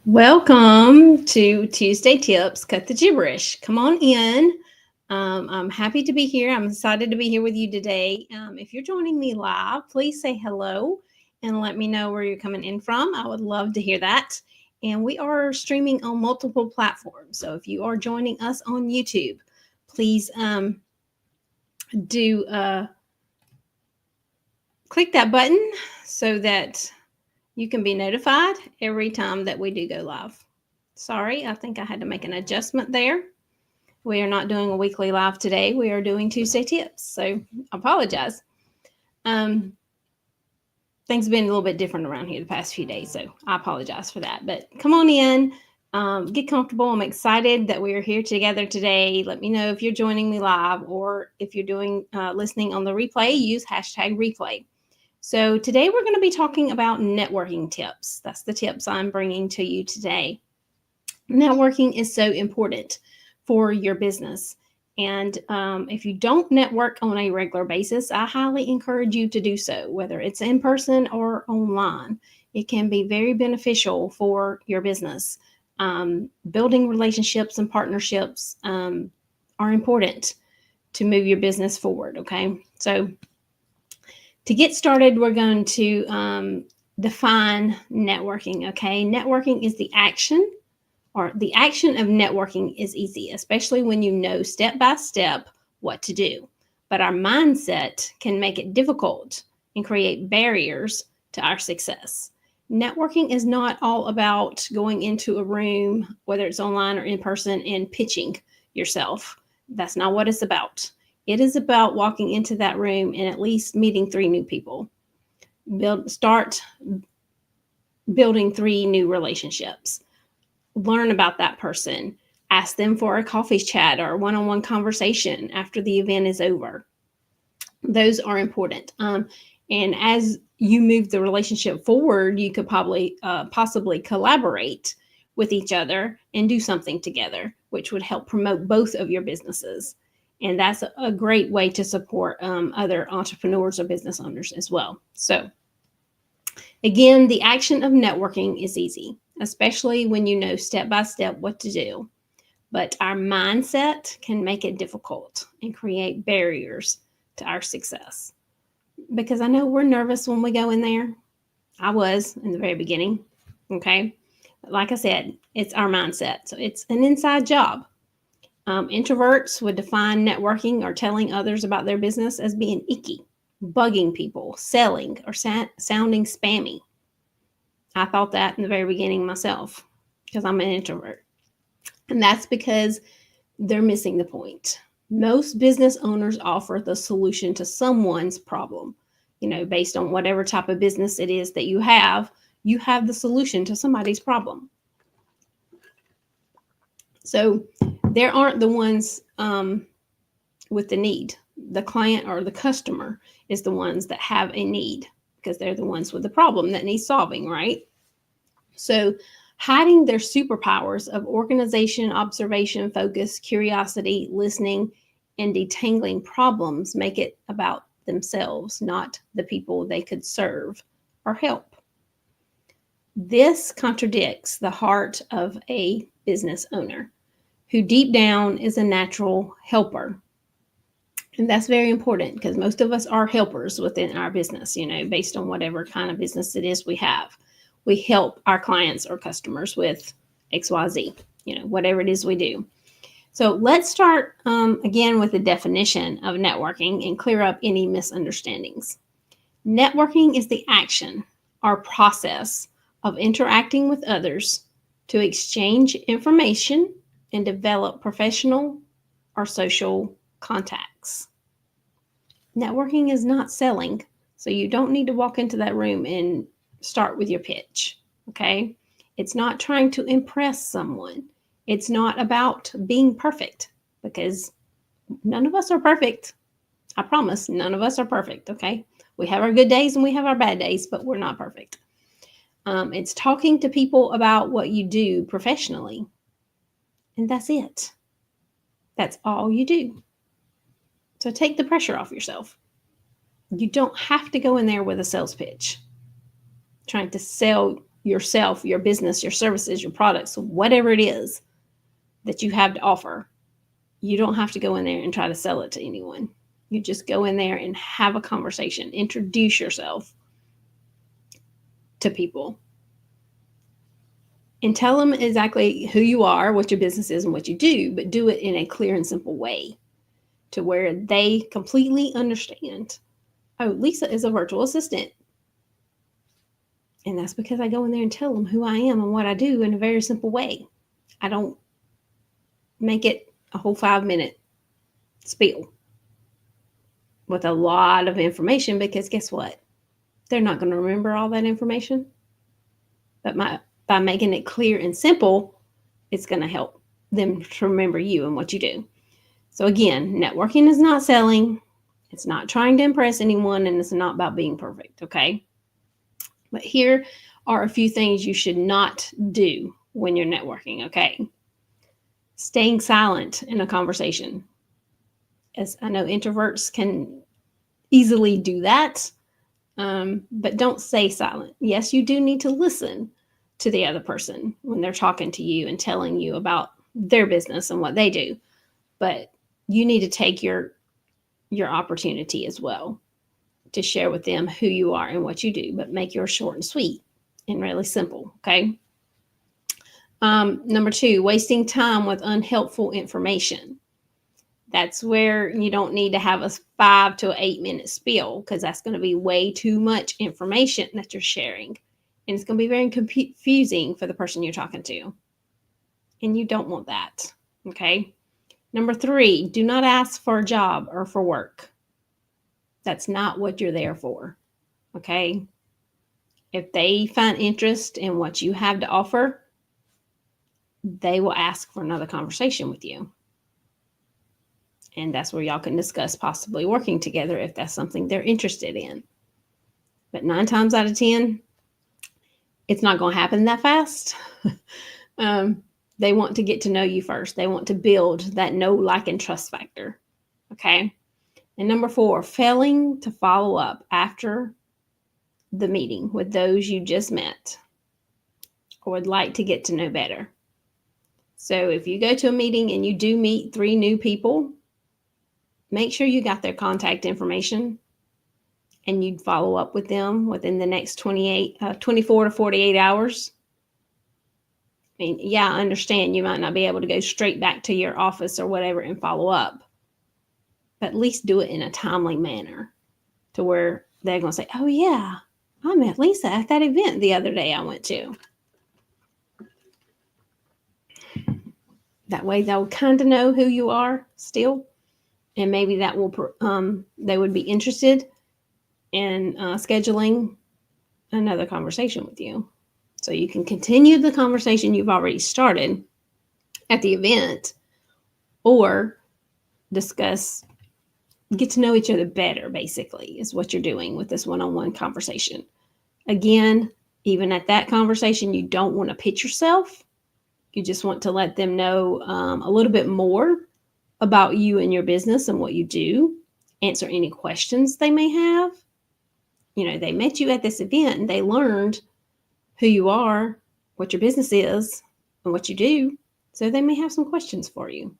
Welcome to Tuesday Tips, Cut the Gibberish. Come on in. I'm happy to be here. I'm excited to be here with you today. If you're joining me live, please say hello and let me know where you're coming in from. I would love to hear that. And we are streaming on multiple platforms. So if you are joining us on YouTube, please do click that button so that you can be notified every time that we do go live. Sorry, I think I had to make an adjustment there. We are not doing a weekly live today. We are doing Tuesday tips. So I apologize. Um, things have been a little bit different around here the past few days. So I apologize for that. But come on in, get comfortable. I'm excited that we are here together today. Let me know if you're joining me live or if you're doing listening on the replay, use hashtag replay. So today we're going to be talking about networking tips. That's the tips I'm bringing to you today. Networking is so important for your business. And if you don't network on a regular basis, I highly encourage you to do so, whether it's in person or online. It can be very beneficial for your business. Building relationships and partnerships are important to move your business forward. Okay. So to get started, we're going to define networking. Okay. Networking is the action of networking is easy, especially when you know step by step what to do. But our mindset can make it difficult and create barriers to our success. Networking is not all about going into a room, whether it's online or in person, and pitching yourself. That's not what it's about. It is about walking into that room and at least meeting 3 new people. Start building 3 new relationships. Learn about that person. Ask them for a coffee chat or a one-on-one conversation after the event is over. Those are important. And as you move the relationship forward, you could possibly collaborate with each other and do something together, which would help promote both of your businesses. And that's a great way to support other entrepreneurs or business owners as well. So again, the action of networking is easy, especially when you know step by step what to do. But our mindset can make it difficult and create barriers to our success. Because I know we're nervous when we go in there. I was in the very beginning. Okay. Like I said, it's our mindset. So it's an inside job. Introverts would define networking or telling others about their business as being icky, bugging people, selling, or sounding spammy. I thought that in the very beginning myself because I'm an introvert. And that's because they're missing the point. Most business owners offer the solution to someone's problem. Based on whatever type of business it is that you have the solution to somebody's problem. So there aren't the ones with the need. The client or the customer is the ones that have a need because they're the ones with the problem that needs solving, right? So hiding their superpowers of organization, observation, focus, curiosity, listening, and detangling problems make it about themselves, not the people they could serve or help. This contradicts the heart of a business owner who deep down is a natural helper. And that's very important because most of us are helpers within our business, based on whatever kind of business it is we have. We help our clients or customers with XYZ, whatever it is we do. So let's start again with the definition of networking and clear up any misunderstandings. Networking is the action or process of interacting with others to exchange information and develop professional or social contacts. Networking is not selling, so you don't need to walk into that room and start with your pitch. Okay. It's not trying to impress someone. It's not about being perfect because none of us are perfect. I promise none of us are perfect. Okay. We have our good days and we have our bad days, but we're not perfect. It's talking to people about what you do professionally. And that's it. That's all you do. So take the pressure off yourself. You don't have to go in there with a sales pitch trying to sell yourself, your business, your services, your products, whatever it is that you have to offer. You don't have to go in there and try to sell it to anyone. You just go in there and have a conversation, introduce yourself to people, and tell them exactly who you are, what your business is, and what you do, but do it in a clear and simple way to where they completely understand. Oh, Lisa is a virtual assistant. And that's because I go in there and tell them who I am and what I do in a very simple way. I don't make it a whole 5-minute spiel with a lot of information, because guess what? They're not going to remember all that information. But by making it clear and simple, it's going to help them to remember you and what you do. So again, networking is not selling. It's not trying to impress anyone, and it's not about being perfect, okay? But here are a few things you should not do when you're networking, okay? Staying silent in a conversation. As I know introverts can easily do that, but don't stay silent. Yes, you do need to listen to the other person when they're talking to you and telling you about their business and what they do. But you need to take your opportunity as well to share with them who you are and what you do, but make yours short and sweet and really simple, okay? Number 2, wasting time with unhelpful information. That's where you don't need to have a 5 to 8 minute spiel, because that's going to be way too much information that you're sharing. And it's going to be very confusing for the person you're talking to. And you don't want that, okay? Number 3, do not ask for a job or for work. That's not what you're there for, okay? If they find interest in what you have to offer, they will ask for another conversation with you. And that's where y'all can discuss possibly working together if that's something they're interested in. But 9 times out of 10, it's not going to happen that fast. They want to get to know you first. They want to build that know, like, and trust factor. Okay. And number 4, failing to follow up after the meeting with those you just met or would like to get to know better. So if you go to a meeting and you do meet 3 new people, make sure you got their contact information and you'd follow up with them within the next 24 to 48 hours. I mean, yeah, I understand you might not be able to go straight back to your office or whatever and follow up, but at least do it in a timely manner to where they're going to say, oh yeah, I met Lisa at that event the other day I went to. That way they'll kind of know who you are still. And maybe that will, they would be interested in scheduling another conversation with you. So you can continue the conversation you've already started at the event, or discuss, get to know each other better, basically, is what you're doing with this one-on-one conversation. Again, even at that conversation, you don't want to pitch yourself. You just want to let them know a little bit more about you and your business and what you do, answer any questions they may have. You know, they met you at this event and they learned who you are, what your business is, and what you do. So they may have some questions for you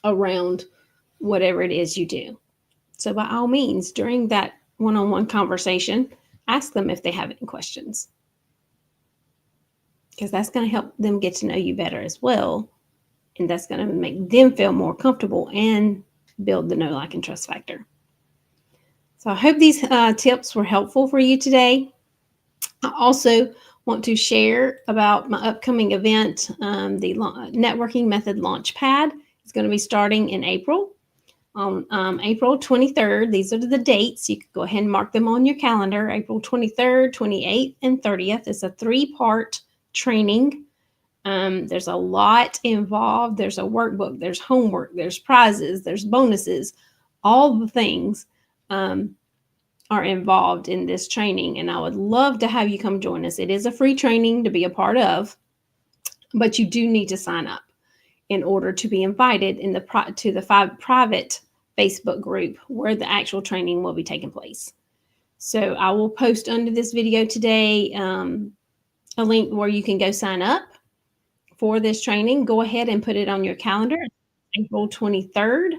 around whatever it is you do. So by all means, during that one-on-one conversation, ask them if they have any questions, because that's going to help them get to know you better as well. And that's going to make them feel more comfortable and build the know, like, and trust factor. So I hope these tips were helpful for you today. I also want to share about my upcoming event, the Networking Method Launchpad. It's going to be starting in April, on April 23rd. These are the dates. You can go ahead and mark them on your calendar. April 23rd, 28th, and 30th. It's a 3-part training. There's a lot involved. There's a workbook, there's homework, there's prizes, there's bonuses. All the things are involved in this training, and I would love to have you come join us. It is a free training to be a part of, but you do need to sign up in order to be invited in to the private Facebook group where the actual training will be taking place. So I will post under this video today a link where you can go sign up for this training. Go ahead and put it on your calendar. April 23rd.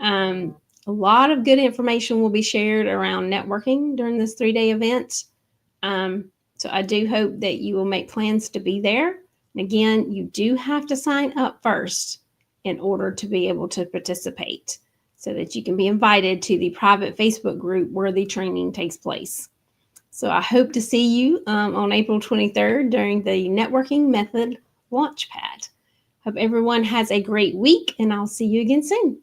A lot of good information will be shared around networking during this 3-day event. So I do hope that you will make plans to be there. And again, you do have to sign up first in order to be able to participate so that you can be invited to the private Facebook group where the training takes place. So I hope to see you on April 23rd during the Networking Method Launchpad. Hope everyone has a great week, and I'll see you again soon.